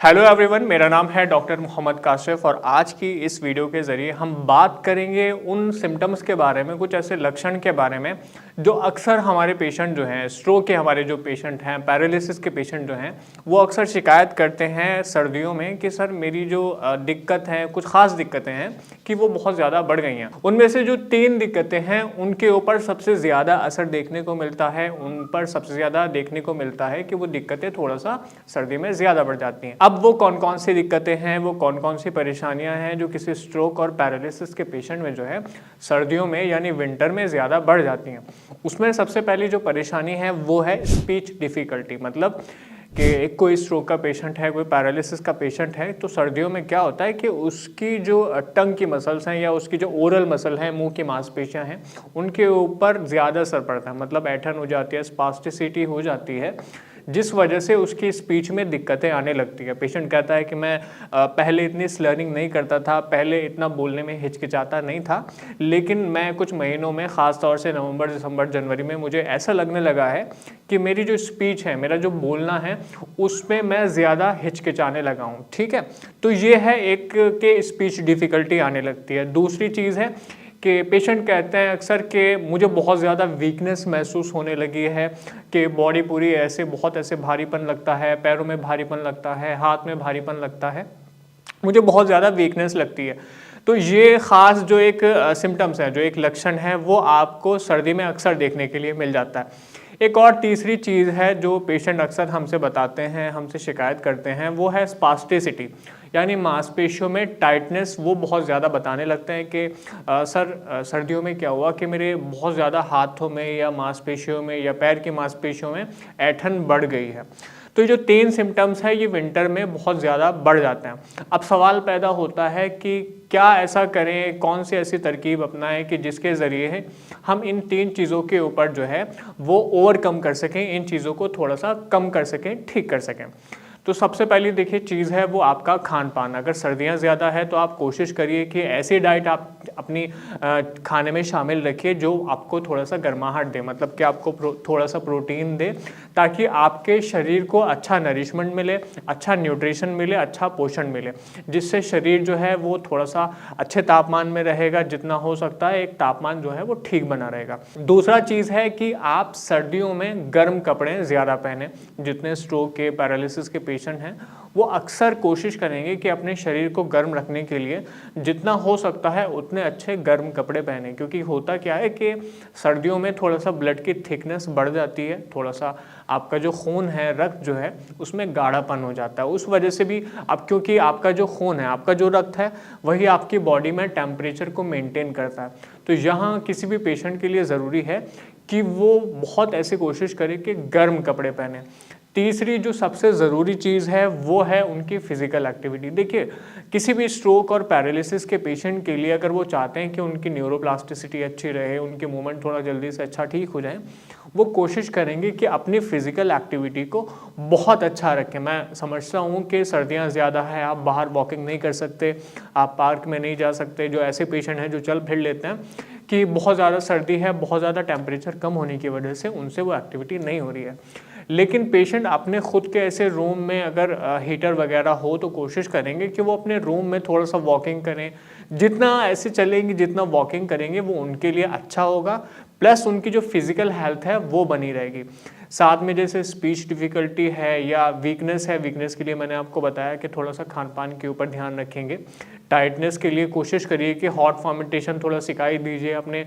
Hello everyone, मेरा नाम है डॉक्टर मोहम्मद काशिफ और आज की इस वीडियो के ज़रिए हम बात करेंगे उन सिम्टम्स के बारे में, कुछ ऐसे लक्षण के बारे में जो अक्सर हमारे पेशेंट जो हैं, स्ट्रोक के हमारे जो पेशेंट हैं, पैरालिसिस के पेशेंट जो हैं, वो अक्सर शिकायत करते हैं सर्दियों में कि सर मेरी जो दिक्कत है, कुछ ख़ास दिक्कतें हैं कि वो बहुत ज़्यादा बढ़ गई हैं। उनमें से जो 3 दिक्कतें हैं उनके ऊपर सबसे ज़्यादा असर देखने को मिलता है, उन पर सबसे ज़्यादा देखने को मिलता है कि वो दिक्कतें थोड़ा सा सर्दी में ज़्यादा बढ़ जाती हैं। अब वो कौन कौन सी दिक्कतें हैं, वो कौन कौन सी परेशानियां हैं जो किसी स्ट्रोक और पैरालिसिस के पेशेंट में जो है सर्दियों में यानी विंटर में ज़्यादा बढ़ जाती हैं। उसमें सबसे पहली जो परेशानी है वो है स्पीच डिफ़िकल्टी। मतलब कि एक कोई स्ट्रोक का पेशेंट है, कोई पैरालिसिस का पेशेंट है, तो सर्दियों में क्या होता है कि उसकी जो टंग की मसल्स हैं या उसकी जो ओरल मसल है, मुंह की मांसपेशियां हैं, उनके ऊपर ज़्यादा असर पड़ता है। मतलब ऐंठन हो जाती है, स्पास्टिसिटी हो जाती है, जिस वजह से उसकी स्पीच में दिक्कतें आने लगती है। पेशेंट कहता है कि मैं पहले इतनी स्लरिंग नहीं करता था, पहले इतना बोलने में हिचकिचाता नहीं था, लेकिन मैं कुछ महीनों में, ख़ास तौर से नवंबर, दिसंबर, जनवरी में मुझे ऐसा लगने लगा है कि मेरी जो स्पीच है, मेरा जो बोलना है, उसमें मैं ज़्यादा हिचकिचाने लगा हूँ। ठीक है, तो ये है एक के स्पीच डिफ़िकल्टी आने लगती है। दूसरी चीज़ है कि पेशेंट कहते हैं अक्सर कि मुझे बहुत ज़्यादा वीकनेस महसूस होने लगी है, कि बॉडी पूरी ऐसे बहुत ऐसे भारीपन लगता है, पैरों में भारीपन लगता है, हाथ में भारीपन लगता है, मुझे बहुत ज़्यादा वीकनेस लगती है। तो ये ख़ास जो एक सिम्टम्स है, जो एक लक्षण है, वो आपको सर्दी में अक्सर देखने के लिए मिल जाता है। एक और तीसरी चीज़ है जो पेशेंट अक्सर हमसे बताते हैं, हमसे शिकायत करते हैं, वो है स्पास्टिसिटी, यानी मांसपेशियों में टाइटनेस। वो बहुत ज़्यादा बताने लगते हैं कि सर्दियों में क्या हुआ कि मेरे बहुत ज़्यादा हाथों में या मांसपेशियों में या पैर की मांसपेशियों में ऐंठन बढ़ गई है। तो ये जो 3 सिम्टम्स है ये विंटर में बहुत ज़्यादा बढ़ जाते हैं। अब सवाल पैदा होता है कि क्या ऐसा करें, कौन सी ऐसी तरकीब अपनाएं कि जिसके ज़रिए हम इन 3 चीज़ों के ऊपर जो है वो ओवरकम कर सकें, इन चीज़ों को थोड़ा सा कम कर सकें, ठीक कर सकें। तो सबसे पहली देखिए चीज़ है वो आपका खान-पान। अगर सर्दियाँ ज़्यादा है तो आप कोशिश करिए कि ऐसी डाइट आप अपनी खाने में शामिल रखिए जो आपको थोड़ा सा गर्माहट दे, मतलब कि आपको थोड़ा सा प्रोटीन दे, ताकि आपके शरीर को अच्छा नरिशमेंट मिले, अच्छा न्यूट्रिशन मिले, अच्छा पोषण मिले, जिससे शरीर जो है वो थोड़ा सा अच्छे तापमान में रहेगा। जितना हो सकता है एक तापमान जो है वो ठीक बना रहेगा। दूसरा चीज़ है कि आप सर्दियों में गर्म कपड़े ज़्यादा पहने। जितने स्ट्रोक के, पैरालिसिस के पेशेंट हैं वो अक्सर कोशिश करेंगे कि अपने शरीर को गर्म रखने के लिए जितना हो सकता है उतने अच्छे गर्म कपड़े पहने, क्योंकि होता क्या है कि सर्दियों में थोड़ा सा ब्लड की थिकनेस बढ़ जाती है, थोड़ा सा आपका जो खून है, रक्त जो है, उसमें गाढ़ापन हो जाता है। उस वजह से भी अब क्योंकि आपका जो खून है, आपका जो रक्त है, वही आपकी बॉडी में टेम्परेचर को मेंटेन करता है। तो यहाँ किसी भी पेशेंट के लिए ज़रूरी है कि वो बहुत ऐसी कोशिश करे कि गर्म कपड़े पहने। तीसरी जो सबसे ज़रूरी चीज़ है वो है उनकी फ़िज़िकल एक्टिविटी। देखिए, किसी भी स्ट्रोक और पैरालिसिस के पेशेंट के लिए अगर वो चाहते हैं कि उनकी न्यूरोप्लास्टिसिटी अच्छी रहे, उनके मूवमेंट थोड़ा जल्दी से अच्छा ठीक हो जाए, वो कोशिश करेंगे कि अपनी फ़िज़िकल एक्टिविटी को बहुत अच्छा रखें। मैं समझता हूँ कि सर्दियाँ ज़्यादा है, आप बाहर वॉकिंग नहीं कर सकते, आप पार्क में नहीं जा सकते। जो ऐसे पेशेंट हैं जो चल फिर लेते हैं कि बहुत ज़्यादा सर्दी है, बहुत ज़्यादा टेम्परेचर कम होने की वजह से उनसे वो एक्टिविटी नहीं हो रही है, लेकिन पेशेंट अपने खुद के ऐसे रूम में अगर हीटर वगैरह हो तो कोशिश करेंगे कि वो अपने रूम में थोड़ा सा वॉकिंग करें। जितना ऐसे चलेंगे, जितना वॉकिंग करेंगे वो उनके लिए अच्छा होगा, प्लस उनकी जो फिज़िकल हेल्थ है वो बनी रहेगी। साथ में जैसे स्पीच डिफ़िकल्टी है या वीकनेस है, वीकनेस के लिए मैंने आपको बताया कि थोड़ा सा खान-पान के ऊपर ध्यान रखेंगे। टाइटनेस के लिए कोशिश करिए कि हॉट फर्मेंटेशन थोड़ा सिखाई दीजिए, अपने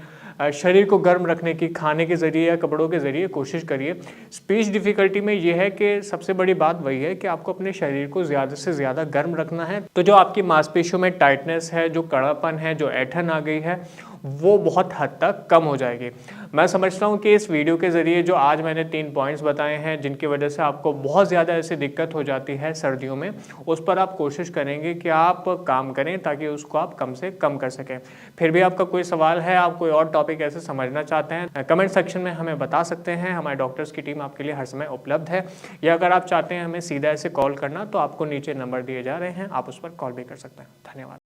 शरीर को गर्म रखने की खाने के ज़रिए या कपड़ों के ज़रिए कोशिश करिए। स्पीच डिफ़िकल्टी में ये है कि सबसे बड़ी बात वही है कि आपको अपने शरीर को ज़्यादा से ज़्यादा गर्म रखना है। तो जो आपकी मांसपेशियों में टाइटनेस है, जो कड़ापन है, जो ऐंठन आ गई है, वो बहुत हद तक कम हो जाएगी। मैं समझता हूँ कि इस वीडियो के ज़रिए जो आज मैंने 3 पॉइंट्स बताए हैं जिनकी वजह से आपको बहुत ज़्यादा ऐसी दिक्कत हो जाती है सर्दियों में, उस पर आप कोशिश करेंगे कि आप काम करें ताकि उसको आप कम से कम कर सकें। फिर भी आपका कोई सवाल है, आप कोई और टॉपिक ऐसे समझना चाहते हैं, कमेंट सेक्शन में हमें बता सकते हैं। हमारे डॉक्टर्स की टीम आपके लिए हर समय उपलब्ध है, या अगर आप चाहते हैं हमें सीधा ऐसे कॉल करना तो आपको नीचे नंबर दिए जा रहे हैं, आप उस पर कॉल भी कर सकते हैं। धन्यवाद।